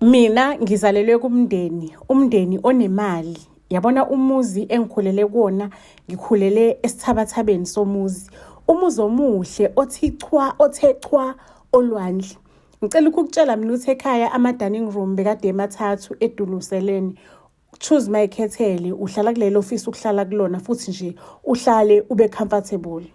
Mina ngizalelwe umndeni onemali. Yabona umuzi engikhulele kuwona, ngikhulele esithabathabeni somuzi. Umuzi omuhle othe chwa olwandle. Ngicela ukukutshela mina ukuthi ekhaya ama-dining room bekade emathathu eduluseleni. Choose mayikhethele, uhlala kulelo ofisi ukuhlala kulona futhi nje uhlale ube comfortable.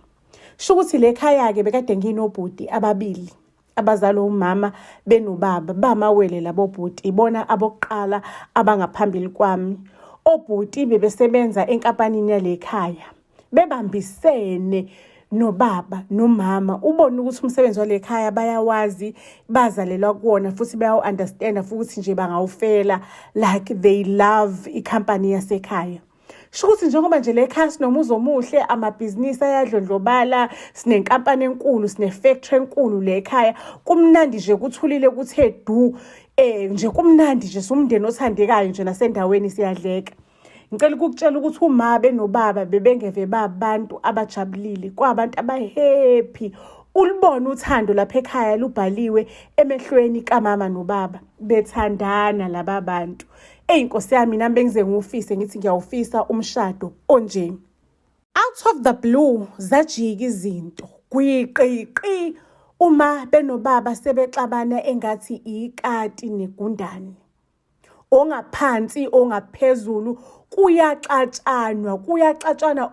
Sho ukuthi le khaya-ke bekade nginobhuti ababili. Abazali umama benobaba bamawele labo bhuti, ibona abokuqala abangaphambili kwami. Obhuti bebesebenza enkampanini yale khaya, bebambisene nobaba nomama. Ubone ukuthi umsebenzi wale khaya bayawazi, bazalelwa kuwona futhi bayawu-understanda futhi nje bangawufela, like they love ikhampani yasekhaya. Sho ukuthi njengoba nje le khaya sinomuzi omuhle, amabhizinisi ayadlondlobala, sinenkampani enkulu, sine-factory enkulu le khaya. Kumnandi nje kuthulile kuthe du, nje kumnandi nje, sumndeni othandekayo nje nasendaweni siyadleka. Ngicela ukukutshela ukuthi uma benobaba bebengeve babantu abajabulile, kwabantu abahappy. Ulibona uthando lapha ekhaya lubhaliwe emehlweni kamama nobaba, bethandana laba bantu. Inkosi yami nami bengize ngufise ngithi ngiyawufisa umshado onje. Out of the blue zajika izinto gwiqiqi uma benobaba sebexabana engathi ikati negundane. Ongaphansi ongaphezulu kuyaxatshanwa,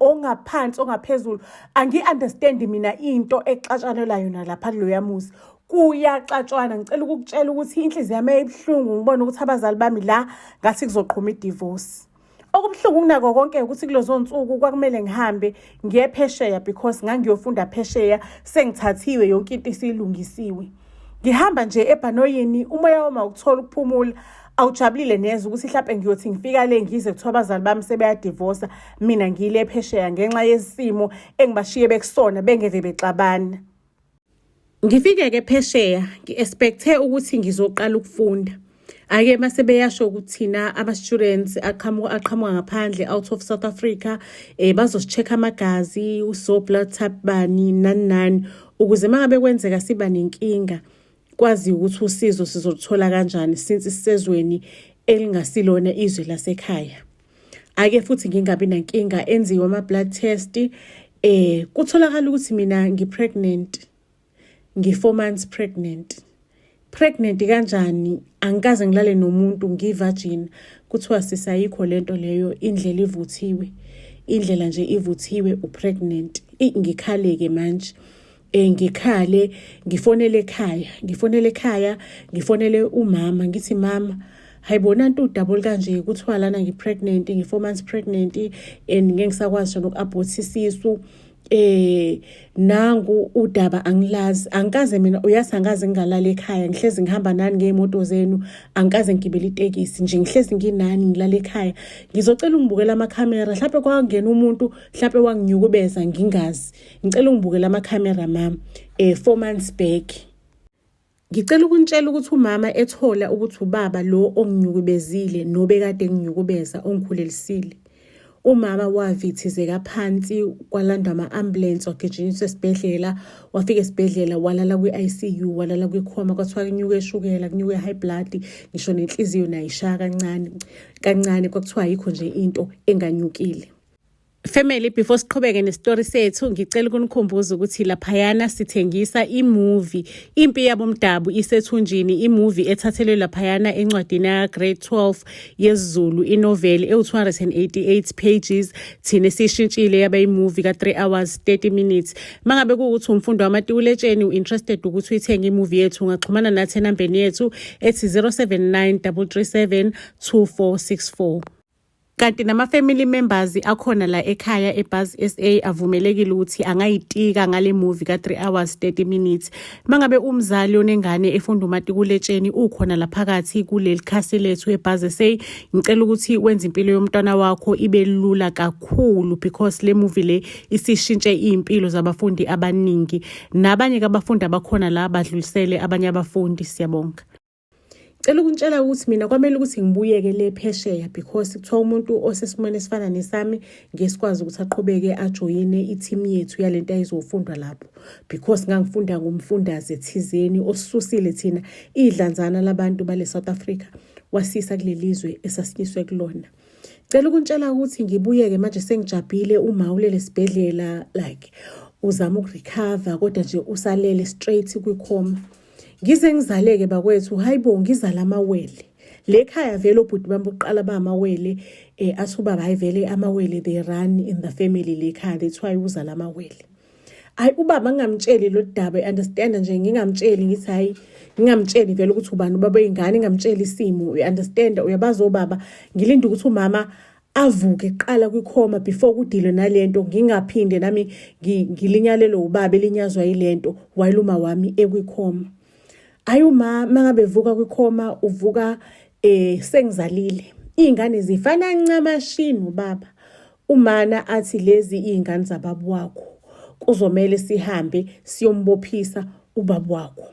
ongaphansi ongaphezulu. Angi-understand mina into exatshanelwa yona lapha kuloya muzi. Kuyaxatshwana. Ngicela ukukutshela ukuthi inhliziyo yami ebuhlungu ngibona ukuthi abazali bami la ngathi kuzoqhuma i-divorce. Okubuhlungu kunako konke ukuthi kulezo nsuku kwakumele ngihambe ngiye phesheya because ngangiyofunda phesheya, sengithathiwe yonke into isilungisiwe. Ngihamba nje ebhanoyini, umoya wami awukuthola ukuphumula, awujabulile neze ukuthi mhlawumbe ngiyothi ngifika le ngize kuthiwa abazali bami sebeyadivosa, mina ngiyile phesheya ngenxa yesimo engibashiye bekusona bengeve bexabana. Ngifike-ke phesheya, ngi-expecthe ukuthi ngizoqala ukufunda. Ake mase beyasho ukuthi thina ama-students aqhamuka ngaphandle, out of South Africa, bazosicheck amagazi, blood type bani, nani, ukuze mangabe kwenzeka siba nenkinga, kwazi ukuthi usizo sizoluthola kanjani since sisezweni elingasilona izwe lasekhaya. Ake futhi ngingabi nankinga, enziwe ama-blood test, kutholakala ukuthi mina ngi-pregnant. Ngi-4 months pregnant. Pregnant kanjani? Angikaze ngilale nomuntu, ngi-virgin. Kuthiwa sisayikho lento leyo, indlela ivuthiwe. Indlela nje ivuthiwe upregnant. Ngikhale-ke manje. Ngikhale, ngifonele ekhaya, ngifonele umama, ngithi mama, hayibona nto udouble kanje, kuthiwa lana ngi-pregnant, ngi-4 months pregnant, and ngeke ngisakwazi noku-abortha isisu. Nangu udaba angilazi, angikaze mina uyazi angaze ngingalala ekhaya, ngihlezi ngihamba nani ngemoto zenu, angikaze ngigibele itekisi nje, ngihlezi nginani ngilala ekhaya. Ngizocela ungibukela amakhamera, mhlawumbe kwangena umuntu, mhlawumbe wanginyukubeza ngingazi. Ngicela ungibukela amakhamera mama, 4 months back. Ngicela ukunitshela ukuthi umama ethola ukuthi ubaba lo onginyukubezile nobekade nginyukubeza ongikhulelisile. Umama wavithizeka phansi, kwalandwa ama-ambulance, wagijinyiswa esibhedlela, wafika esibhedlela, walala kwi-ICU, walala kwikhoma, kwathiwa kunyuke ishukela, kunyuke high blood, ngisho nenhliziyo nayo ishaya kancane, kwakuthiwa ayikho nje into enganyukile. Family, before siqhubeke nesitory sethu, ngicela ukunikhumbuza ukuthi laphayana sithengisa imovie Impi Yabomdabu isethunjini, imovie ethathelwe laphayana encwadini ya grade 12 yesiZulu, inoveli ewu-288 pages. Thina sishintshile yaba imovie ka-3 hours 30 minutes. Mangabe kuwukuthi umfundo wamatikuletsheni u-interested ukuthi uyithenge imovie yethu, ungaxhumana nathi enambeni yethu ethi 079 337 2464. Kanti nama-family members akhona la ekhaya eBuzz SA avumelekile ukuthi angayitika ngale movie ka-3 hours 30 minutes. Mangabe umzali onengane efunda umatikuletsheni ukhona laphakathi kuleli khasi lethu eBuzz SA, ngicela ukuthi wenze impilo yomntwana wakho ibe lula kakhulu, because le movie le isishintshe impilo zabafundi abaningi, nabanye abafundi abakhona la badlulisele abanye abafundi. Siyabonga. Cela ukuntshela ukuthi mina kwamele ukuthi ngibuyeke le phesheya because kuthiwa umuntu osesimweni esifana nesami ngesikwazi ukuthi aqhubeke ajoyine i-team yethu yalento ayizofundwa lapho because ngangifunda ngumfundaze thizeni osisusile thina idlanzana labantu bale South Africa wasisa kulelizwe esasinyiswe kulona. Cela ukuntshela ukuthi ngibuyeke manje sengijabhile uma ulele sibhedlela like uzama ukurecover kodwa nje usalele straight kwikhoma. Ngize ngizaleke bakwethu hayibo ngizala amawele lekhaya vele obhuti bami bokuqala bamawele athuba bayivele amawele they run in the family lekhaya that's why uzala amawele. Hayi ubaba ngingamtsheli lo daba understand nje ngingamtsheli ngithi hayi ngingamtsheli vele ukuthi ubani ubaba ingane ngingamtsheli isimo understand uyabaza obaba ngilinda ukuthi umama avuke kuqala kwikhoma before kudilwe nalento ngingaphinde nami ngilinyalelo ubaba elinyazwa yilento wayiluma wami ekwikhoma. Ayuma mangabe vuka kwikhoma uvuka sengizalile izingane zifana ncamashini ubaba umana athi lezi izingane zababu wakho kuzomela sihambe siyombophisa ubaba wakho.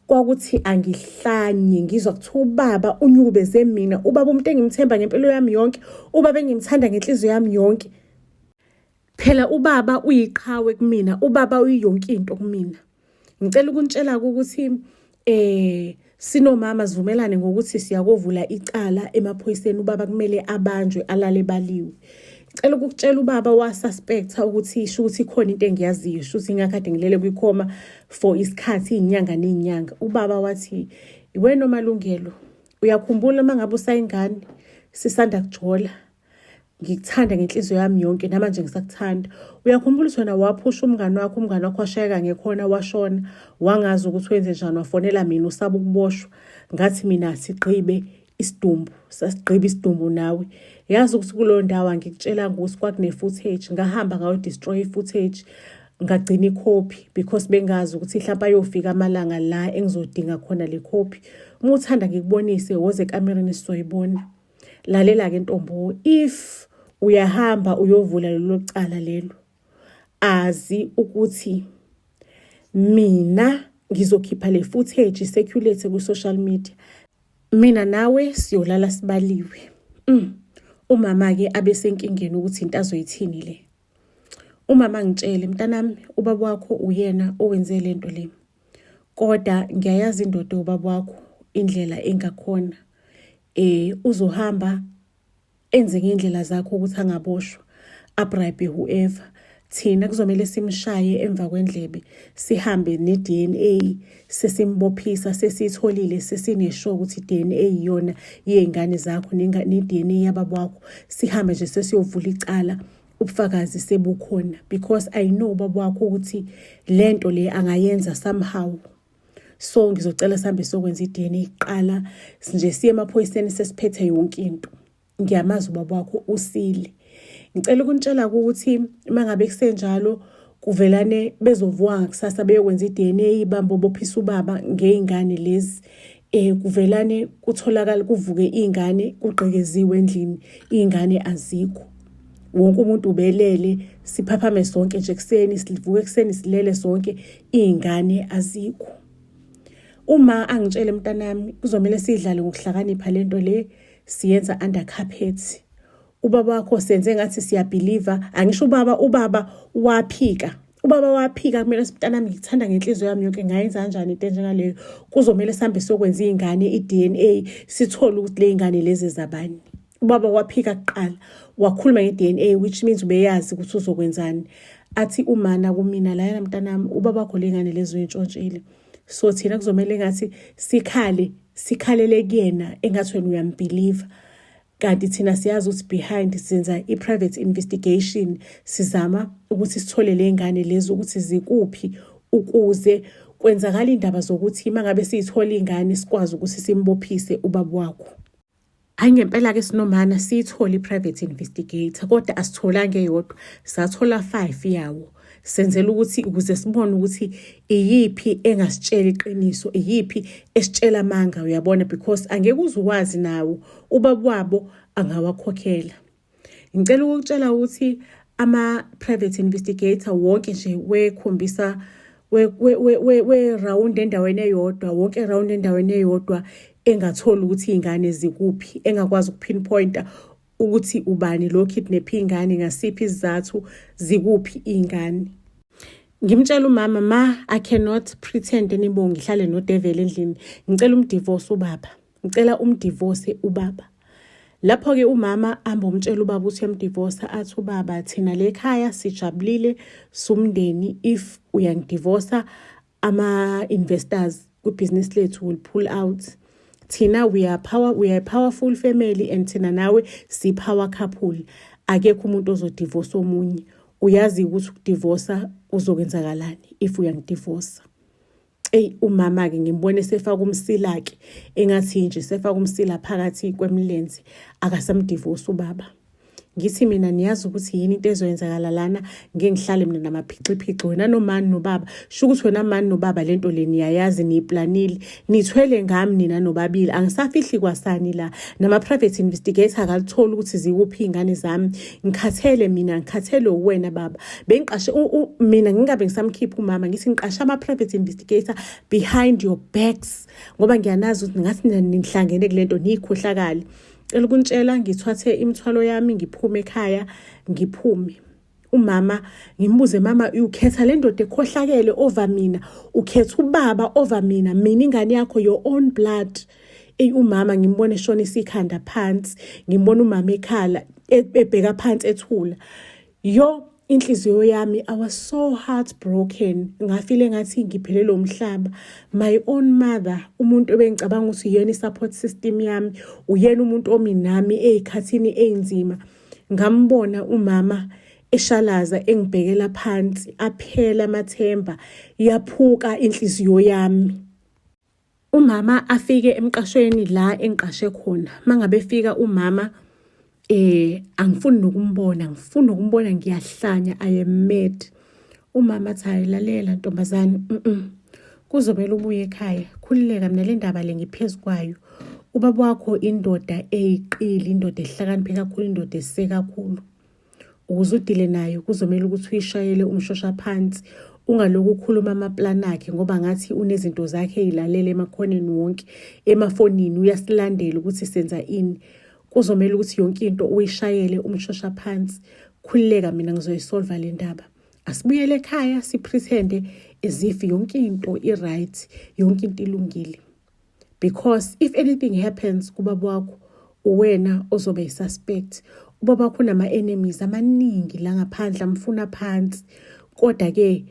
Kwakuthi angihlanye ngizwa kuthi ubaba unyukubeze mina ubaba umuntu engimthemba ngempilo yami yonke ubaba engimthanda ngenhliziyo yami yonke phela ubaba uyiqhawe kumina ubaba uyiyonke into kumina. Ngicela ukuntshela ukuthi sinomama sivumelane ngokuthi siyakovula icala emaphoyiseni ubaba kumele abanjwe alale baliwe. Ngicela ukutshela ubaba wasuspecta ukuthi isho ukuthi khona into engiyaziyo isho ukuthi ngakade ngilele kwikhoma for isikhathi izinyanga nezinyanga. Ubaba wathi iwe nomalungelo uyakhumbula mangabe usayingane sisanda kujola ngikuthanda ngenhliziyo yami yonke namanje ngisakuthanda. Uyakhumbula ukuthi wena waphusha umngane wakho washayeka ngekhona washona wangazi ukuthi wenze njani wafonela mina usaba ukuboshwa ngathi mina sigqibe isidumbu sasigqiba isidumbu nawe. Yazi ukuthi kulo ndawo ngikutshela ukuthi kwakune footage ngahamba ngayo destroy footage ngagcina icopy because bengazi ukuthi mhlawumbe ayofika amalanga la engizodinga khona le copy. Uma uthanda ngikubonise woze ekamereni sizoyibona. Lalela ke ntombo if uyahamba uyovula lelo cala lelo azi ukuthi mina ngizokhipha le footage circulate ku social media mina nawe siyolala sibaliwe. Umama ke abesenkingeni ukuthi into azoyithini le. Umama ngitshele mntanami ubaba wakho uyena owenze lento le kodwa ngiyayazi indoda ubaba wakho indlela engakhona uzohamba enze ngendlela zakho ukuthi angaboshwa abribe whoever. Thina kuzomela simshaye emva kwendlebe sihambe ne-DNA sesimbophisa sesitholile sesineshow ukuthi i-DNA iyona yezingane zakho ne-DNA yababa wakho sihambe nje sesiyovula icala ubufakazi sebukhona because I know baba wakho ukuthi lento le angayenza somehow. So ngizocela sihambe sokwenza i-DNA iqala nje siye emaphoyiseni sesiphethe yonke into. Ngiyamazi ubaba wakho usile. Ngicela ukuntshela ukuthi mangabe kusenjalo kuvelane bezovuka ngakusasa beyokwenza i-DNA ibambo bophisa ubaba ngeingane lezi kuvelane kutholakala kuvuke izingane kuqhekeziwe endlini izingane azikho. Wonke umuntu ubelele siphaphame sonke nje kuseni sivuke kuseni silele sonke izingane azikho. Uma angitshele mntanami kuzomela sidlale ngokuhlakanipha lento le siyenza under carpet. Ubaba wakho senze ngathi siyabeliever angisho ubaba waphika. Ubaba waphika kumele mntanami ngikuthanda ngenhliziyo yami yonke ngayenza kanjani into njengaleyo kuzomela sihambe sokwenza izingane i-DNA sithole ukuthi le zingane lezi zabani. Ubaba waphika kuqala wakhuluma nge-DNA which means ubeyazi ukuthi uzokwenzani. Athi umana kumina la mntanami ubaba wakho lengane lezo intshontshile. So thina kuzomela ngathi sikhalele kuyena engathi wena uyambeliever kanti thina siyazi ukuthi behind senza i-private investigation sizama ukuthi sithole le ngane lezo ukuthi zikuphi ukuze kwenzakala indaba zokuthi mangabe siyithola ingane sikwazi ukuthi simbophise ubaba wakho. Hayi ngempela ke sinomana siyithola i-private investigator kodwa asitholanga eyodwa sathola 5 yawo. Senzela ukuthi ukuze sibone ukuthi iyiphi engasitshela iqiniso iyiphi esitshela amanga uyabona because angeke uzukwazi nawo ubaba wabo angawakhokhela. Ngicela ukutshela ukuthi ama private investigator wonke nje wekhombisa we round endaweni eyodwa wonke round endaweni eyodwa engatholi ukuthi iy'ngane zikuphi, engakwazi ukupinpointa ukuthi ubani lo kidnap iy'ngane, ngasiphi isizathu, zikuphi iy'ngane. Ngimtshela umama, I cannot pretend anymore ngihlale nodevil endlini, ngicela umdivorce ubaba, ngicela umdivorce ubaba. Lapho-ke umama umtshela ubaba ukuthi uyamdivorce, athi ubaba thina le khaya sijabulile sumndeni, if uyangidivorca ama-investors kwibhizinisi lethu will pull out. Thina we are a powerful family and thina nawe si-power couple. Akekho umuntu ozodivorce omunye. Uyazi ukuthi ukudivorca uzokwenzakalani if uyangidivorca. Umama-ke ngimbone sefaka umsila-ke engathi nje sefaka umsila phakathi kwemilenze, akasamdivorce ubaba. Ngithi mina niyazi ukuthi yini into ezoyenzakala lana, ngeke ngihlale mina namaphiciphici, wena nomani nobaba. Sho ukuthi wena mani nobaba lento le niyayazi, niyiplanile, nithwele ngami nina nobabili. Angisafihli kwasani la, nama-private investigator akalitholi ukuthi zikuphi iy'ngane zami. Ngikhathele mina, ngikhathele uwena baba. Bengiqashe mina ngingabe ngisamkhipha umama, ngithi ngiqashe ama-private investigator behind your backs, ngoba ngiyanazi ukuthi ngathi nihlangene kulento niyikhohlakali. Elikuntshela ngithwathe imithwalo yami ngiphume ekhaya, ngiphume. Umama ngimbuze, mama ukhetha le ndoda ekhohlakele over mina, ukhetha ubaba over mina, mina ingane yakho, your own blood. Umama ngimbone eshonisa ikhanda phansi, ngimbona umama ekhala ebheka phansi ethula. Inhliziyo yami, I was so heartbroken. Ngafile ngathi ngiphelele umhlaba. My own mother, umuntu ebengicabanga ukuthi uyena i-support system yami, uyena umuntu ominami ey'khathini ey'nzima. Ngambona umama eshalaza engibhekela phansi, aphela amathemba, yaphuka inhliziyo yami. Umama afike emqashweni la engiqashe khona. Mangabe fika umama angifuni nokumbona, ngiyahlanya, I am mad. Umama athi hayi lalela ntombazane, kuzomela ubuye ekhaya, khulileka mina le ndaba le ngiphezu kwayo. Ubaba wakho indoda eyiqili, indoda ehlakaniphe kakhulu, indoda esise kakhulu. Ukuze udile nayo kuzomela ukuthi uyishayele umshosha phansi, ungaloku ukhuluma amaplan akhe, ngoba ngathi unezinto zakhe eyilalela emakhoneni wonke, emafonini uyasilandela ukuthi senza ini. Kuzomela ukuthi yonke into uyishayele umshosha phansi. Khulileka mina ngizoyisolva le ndaba. Asibuyele ekhaya sipretende as if yonke into i-right, yonke into ilungile. Because if anything happens kubaba wakho, uwena ozobe yi-suspect. Ubaba wakho unama-enemies amaningi la ngaphandle, amfuna phansi. Kodwa-ke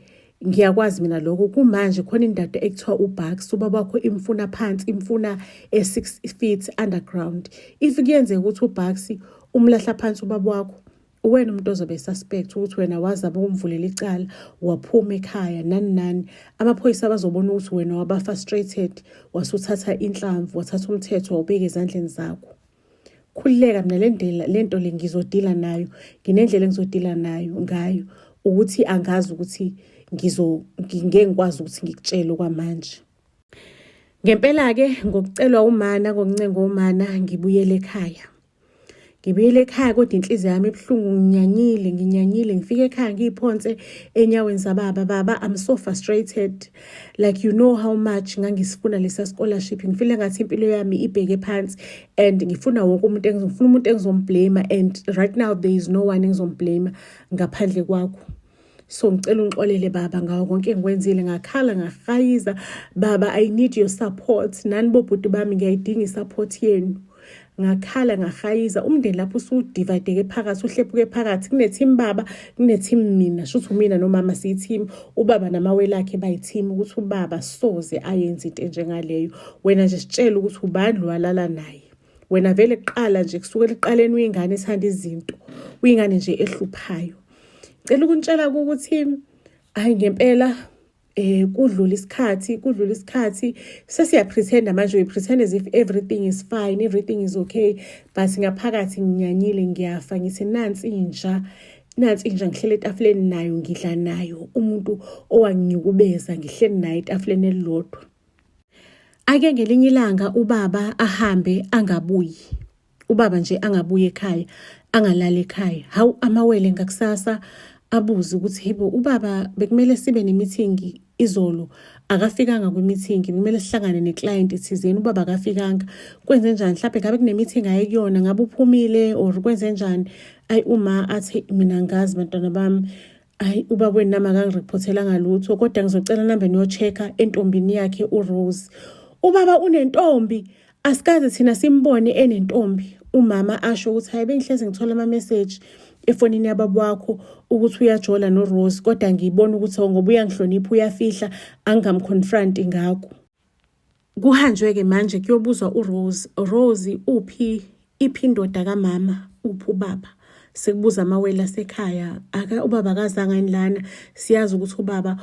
ngiyakwazi mina lokho, kumanje khona indoda ekuthiwa uBucks, ubaba wakho imfuna phansi, imfuna 6 feet underground. If kuyenzeka ukuthi uBucks umlahla phansi ubaba wakho, uwena umuntu ozobe suspect ukuthi wena wazama ukumvulela icala, waphuma ekhaya nani. Amaphoyisa bazobona ukuthi wena waba frustrated, wasuthatha inhlamvu, wathatha umthetho wawubeka ezandleni zakho. Khulileka mina lento le ngizodila nayo, nginendlela engizodila nayo ngayo, ukuthi angazi ukuthi ngeke ngikwazi ukuthi ngikutshele kwamanje. Ngempela-ke ngokucelwa umana, ngokuncenga umana, ngibuyele ekhaya. Kodwa inhliziyo yami ebuhlungu, nginyanyile, ngifike ekhaya ngiyiphonse enyaweni zababa. Baba, I'm so frustrated. Like, you know how much ngangisifuna lesa scholarship. Ngifile ngathi impilo yami ibheke phansi and ngifuna wonke umuntu engizomblame, and right now there is no one engizomblame ngaphandle kwakho. So ngicela ungixolele baba ngawo konke engikwenzile, ngakhala ngahayiza. Baba, I need your support. Nani bobhuti bami ngiyayidinga i-support yenu. Ngakhala ngahayiza. Umndeni lapho usudivayideke phakathi, uhlephuke phakathi. Kune-team baba, kune-team mina. Shouthi mina nomama siyi-team. Ubaba namawele akhe bayi-team ukuthi ubaba soze ayenze into enjengaleyo. Wena nje sitshela ukuthi ubani lo walala naye. Wena vele kuqala nje kusukela ekuqaleni uyingane ethanda izinto, uyingane nje ehluphayo. Cela ukuntshela ukuthi hayi ngempela kudlula isikhathi sesiyapretenda manje, we pretend as if everything is fine, everything is okay, but ngaphakathi nginyanyile, ngiyafa. Ngithi nansi inja ngihlele etafuleni nayo, ngidla nayo. Umuntu owanginyukubeza ngihleli naye etafuleni elilodwa. Ake ngelinye ilanga ubaba ahambe angabuyi, ubaba nje angabuye ekhaya, angalala ekhaya. Hawu amawele ngakusasa abuze ukuthi yebo ubaba bekumele sibe ne-meeting izolo akafikanga kwi-meeting, kumele sihlangane neclient thizeni, ubaba akafikanga. Kwenze njani? Mhlawumbe ngabe kune-meeting aye kuyona, ngabe uphumile or kwenze njani? Ayi, uma athi mina ngazi bantwana bami, ayi ubaba wenu nami akangiriphothela lutho, kodwa ngizocela nambe niyo-check-a entombini yakhe uRose. Ubaba unentombi, asikaze thina simbone enentombi. Umama asho ukuthi hayi bengihlezi ngithola ama-message efonini yababa wakho ukuthi uyajola noRose, kodwa ngiyibona ukuthi ngoba uyangihlonipha uyafihla angamconfront ngakho. Kuhanjwe-ke manje kuyobuzwa uRose, Rose uphi, iphi indoda kamama, uphi ubaba? Sekubuza amawele asekhaya, ubaba akazange anilana, siyazi ukuthi ubaba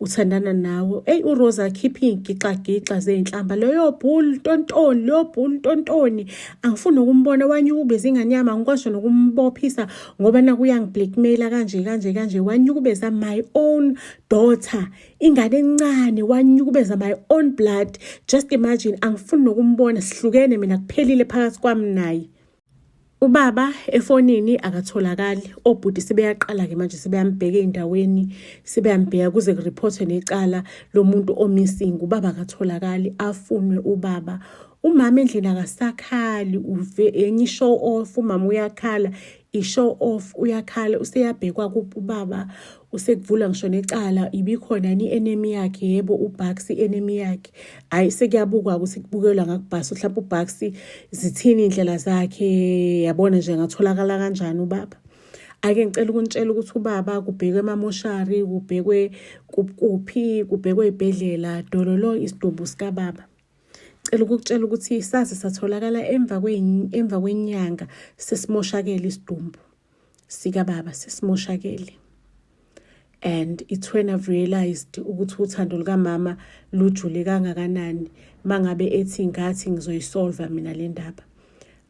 uthandana nawe. uRose akhipha iy'gixa zey'nhlamba, leyo bhulu tontoni, angifuni ukumbona wanyukubeza ingane yami, angikwazi nokumbophisa ngoba naku uyangi-blackmaila kanje, wanyukubeza my own daughter, ingane encane, wanyukubeza my own blood. Just imagine, angifuni nokumbona, sihlukene mina, kuphelile phakathi kwami naye. Ubaba efonini akatholakali, obhuti sebeyaqala-ke manje sebeyambheka ey'ndaweni, sebeyambheka kuze kuriphothwe necala lomuntu omissing. Ubaba akatholakali, afunwe ubaba. Umama endlini akasakhali, enye i-show off, umama uyakhala, i-show off uyakhala, useyabhekwa ubaba, usekuvula ngisho necala, ibikhona yini i-enemy yakhe? Yebo, uBucks i-enemy yakhe. Hhayi, sekuyabukwa ukuthi kubukelwa ngakubhasi, mhlawumbe uBucks zithini iy'ndlela zakhe, yabona nje ngatholakala kanjani ubaba. Ake ngicela ukunitshela ukuthi ubaba kubhekwe emamoshari, kubhekwe kuphi, kubhekwe ey'bhedlela, dololo isidumbu sikababa. Cela ukukutshela ukuthi saze satholakala emva kwenyanga sesimoshakele isidumbu sikababa, sesimoshakele. And it's when I've realized ukuthi uthando lukamama lujule kangakanani mangabe ethi ngathi ngizoyisolva mina le ndaba.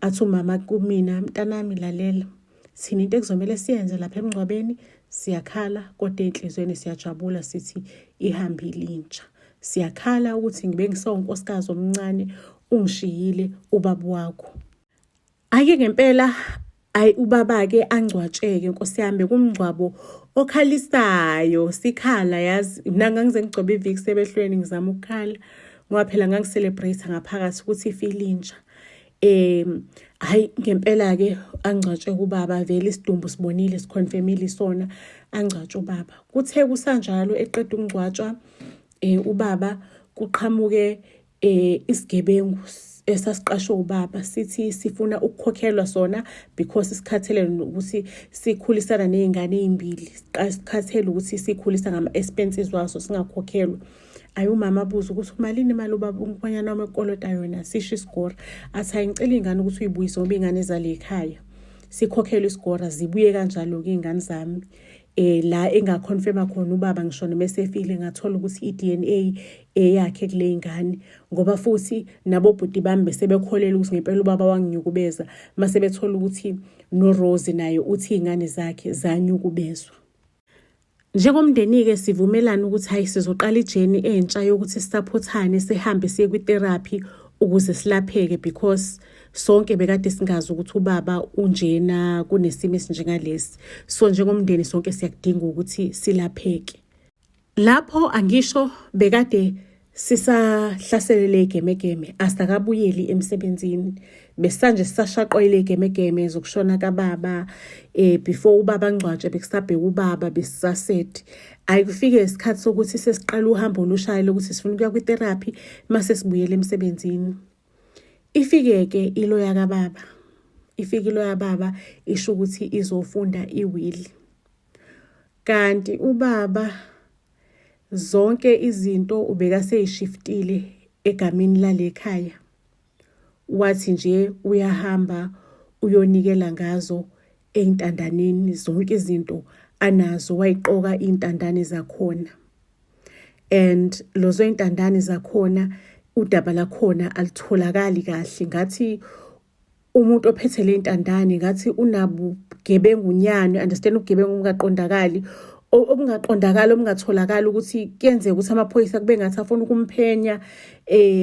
Athi umama kumina, mntanami lalela, thina into ekuzomele siyenze lapha emngcwabeni, siyakhala kodwa enhlizweni siyajabula, sithi ihambile intsha. Siyakhala ukuthi ngibe ngisawunkosikazi omncane, ungishiyile ubaba wakho. Ake ngempela, ayi ubaba-ke angcwatsheke Nkosi yami, kumngcwabo okhalisayo, sikhala yazi. Mina ngangize ngigcobe iviki sebehlweni ngizama ukukhala ngoba phela ngangi-celebrate ngaphakathi ukuthi ifile intsha. Hayi ngempela-ke angcwatsheke ubaba, vele isidumbu sibonile, sikhonfemile sona, angcwatshwe ubaba. Kuthe kusanjalo eqeda ukungcwatshwa ubaba kuqhamuke isigebengu esasiqashwe ubaba, sithi sifuna ukukhokhelwa sona because sikhathele ukuthi sikhulisana ney'ngane ey'mbili, sikhathele ukuthi sikhulisa ngama-expenses waso singakhokhelwa. Ayi umama abuza ukuthi umalini imali ubaba umkhwenyana wami ekolota yona, sisho isigora. Athi hayi ngicela iy'ngane ukuthi uyibuyise ngoba iy'ngane zale ekhaya, sikhokhelwe isigora, zibuye kanjalo-ke iy'ngane zami. La engakhonfema khona ubaba ngisho noma esefile, ngathola ukuthi i-DNA yakhe kule ngane, ngoba futhi nabo bhuti bami besebekholela ukuthi ngempela ubaba wanginyukubeza, mase bethola ukuthi noRose naye uthi iy'ngane zakhe zanyukubezwa. Njengomndeni-ke sivumelana ukuthi hayi sizoqala ijeni entsha yokuthi sisaphothane, sihambe siye kwi-therapy ukuze silapheke, because sonke bekade singazi ukuthi ubaba unjena kunesimo esinjengalesi. So njengomndeni sonke siyakudinga ukuthi silapheke. Lapho angisho bekade sisahlaselele igemegeme, asakabuyeli emsebenzini, besanje sisashaqoyile igemegeme zokushona kababa. Before ubaba angcwatshwe bekusabheka ubaba, besisasethi ayikufike isikhathi sokuthi sesiqala uhambo olushayile ukuthi sifuna ukuya kwi-therapy mase sibuyele emsebenzini. Ifike-ke iloya kababa, iloya baba isho ukuthi izofunda iwili, kanti ubaba zonke izinto ubekaseyishiftile egameni lalekhaya. Wathi nje uyahamba uyonikela ngazo ey'ntandaneni, zonke izinto anazo wayiqoka iy'ntandane zakhona. And lozo y'ntandane zakhona udaba lakhona alitholakali kahle, ngathi umuntu ophethe le y'ntandane ngathi unabugebengu nyani, understand ubugebengu obungaqondakali, obungatholakali ukuthi kuyenzeka ukuthi amaphoyisa kube ngathi afuna ukumphenya,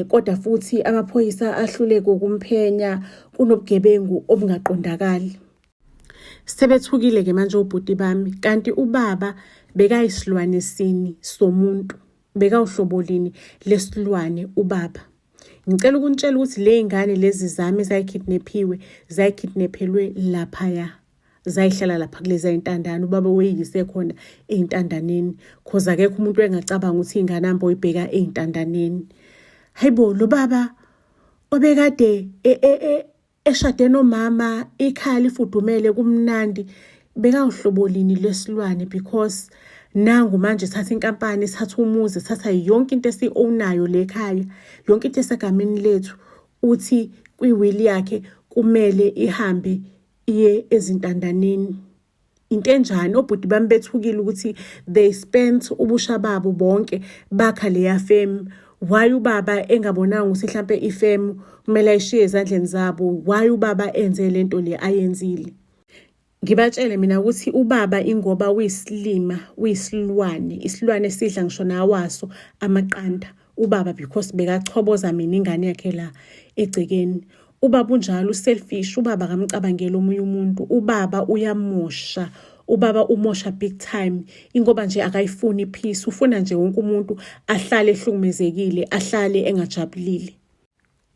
kodwa futhi amaphoyisa ahluleke ukumphenya, kunobugebengu obungaqondakali. Sebethukile-ke manje obhuti bami, kanti ubaba bekayisilwane sini somuntu, bekawuhlobo lini lesilwane ubaba. Ngicela ukunitshela ukuthi le ngane lezi zami zayikidnaphelwe laphaya. Zayihlala lapha kulezi intandane, ubaba weyise khona eintandaneni cause akekho umuntu engacabanga ukuthi ingane ambo uyibheka eintandaneni. Hayibo, lo baba obekade eshade nomama, ikhaya lifudumele kumnandi, bekawuhlobo lini lesilwane because nangu manje thatha inkampani, thatha umuzi, thatha yonke into esi-ownayo le khaya, yonke into esegameni lethu, uthi kwiwili yakhe kumele ihambe iye ezintandaneni. Into enjani? Obhuti bami bethukile ukuthi they spent ubusha babo bonke bakha leya femu. Why ubaba engabonanga ukuthi mhlambe ifemu kumele ayishiye ezandleni zabo? Why ubaba enze lento le ayenzile? Ngibatshele mina ukuthi ubaba ingoba uyisilwane, isilwane sidla ngisho nawaso amaqanda. Ubaba because bekachoboza mina ingane yakhe la egcekeni. Ubaba unjalo selfish, ubaba akamcabangeli omunye umuntu, ubaba uyamosha, ubaba umosha big time. Ingoba nje akayifuni peace, ufuna nje wonke umuntu ahlale ehlukumezekile, ahlale engajabulile.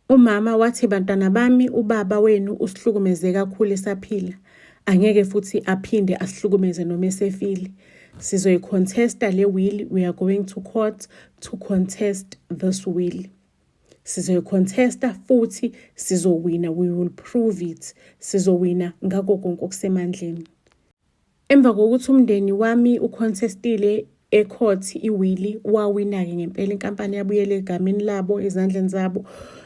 Umama wathi bantwana bami, ubaba wenu usihlukumeze kakhulu esaphila, angeke futhi aphinde asihlukumeze noma esefile. Sizoyicontesta le will, we are going to court to contest this will. Sizoyicontesta futhi sizowina, we will prove it. Sizowina ngako konke okusemandleni. Emva kokuthi umndeni wami ucontestile ecourt iwili, wawina-ke ngempela, inkampani yabuyela egameni labo, ezandleni zabo.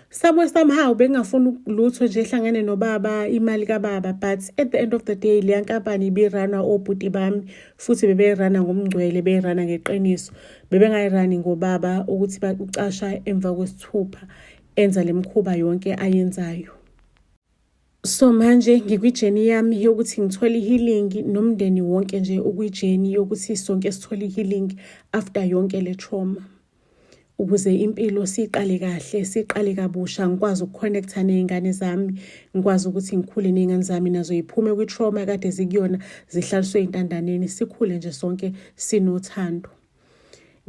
Somehow bengafuna lutho nje ehlangene nobaba, imali kababa, but at the end of the day le nkampani ibirana obhuti bami futhi bebeyirana ngomngcwele, beyirana ngeqiniso. Bebengayirani ngobaba ukuthi bacasha emva kwesithupha enza lemkhuba yonke ayenzayo. So manje ngikwijeni yami yokuthi ngithole healing, nomndeni wonke nje ukwijeni yokuthi sonke sithole healing after yonke le trauma, ukuze impilo siqale kahle, siqale kabusha, ngikwazi ukuconnecta nezingane zami, ngikwazi ukuthi ngikhule nezingane zami nazo iphume kwi-trauma kade zikuyona, zihlaliswe eintandaneni, sikhule nje sonke sinothando.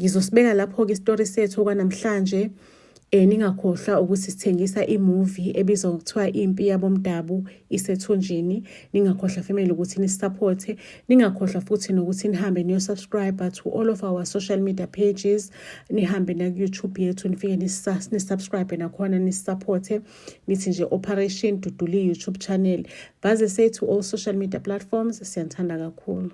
Ngizosibeka lapho-ke isitori sethu okwanamhlanje. Ningakhohlwa ukuthi sithengisa imovie ebizwa ngokuthiwa Impi Yabomdabu isethunjini. Ningakhohlwa family ukuthi nisupporte, ningakhohlwa futhi nokuthi nihambe niyo-subscribe to all of our social media pages, nihambe na YouTube yethu nifike nisubscribe nakhona nisupporte, nithi nje Operation Duduli YouTube channel. Baze say to all social media platforms, siyanthanda kakhulu.